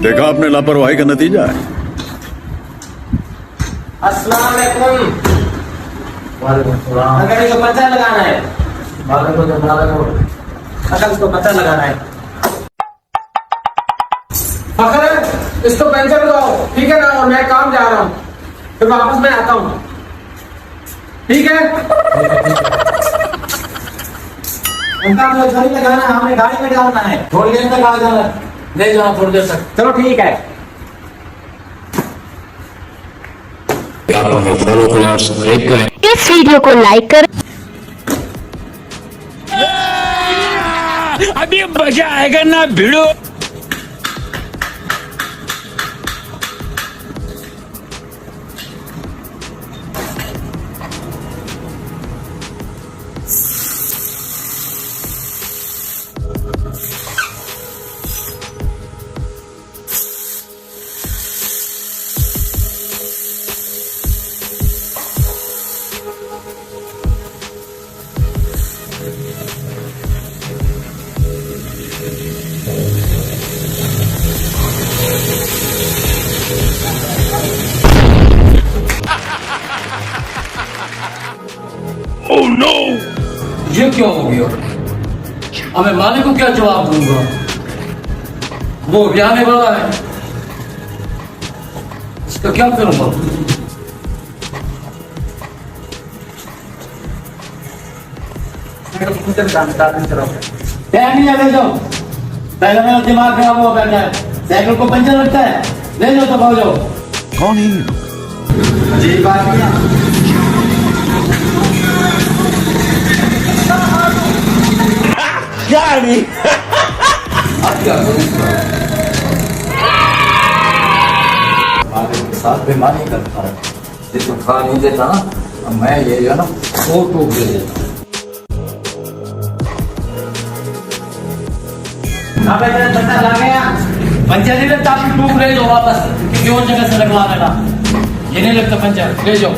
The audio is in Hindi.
देखा आपने लापरवाही का नतीजा है। अस्सलाम वालेकुम। अगर इसको पता लगाना है, अगर इसको पता लगाना है, फखर इसको पंचर लगाओ, ठीक है ना? और मैं काम जा रहा हूँ, फिर वापस मैं आता हूँ, ठीक है? उनका नहीं लगाना, हमें गाड़ी में डालना है। थोड़ी देर तक आ जाना, ले जाओ थोड़ी देर तक। चलो ठीक है। इस वीडियो को लाइक कर। अभी मजा आएगा ना भिड़ो। Oh no! ये क्यों हो गया? अब मैं मालिक को क्या जवाब दूंगा? वो भी आने वाला है, इसका क्या करूंगा? टाइम नहीं ले जाओ, पहले मेरा दिमाग खराब हुआ बैठा है। साइकिल को पंचर लगता है, ले जाओ तो भाग जाओ। कौन है ये लोग? जी बात है। अब क्या करूं? मालिक के साथ बेईमानी करता है, जिसको खा नहीं देता ना, अब मैं ये जो है ना फोटो दे देता। हाँ बेटा, पता लग गया। पंचर नहीं लगता, आप टूक ले जाओ वापस, किसी और जगह से लगवा देना। ये नहीं लगता पंचर, ले जाओ।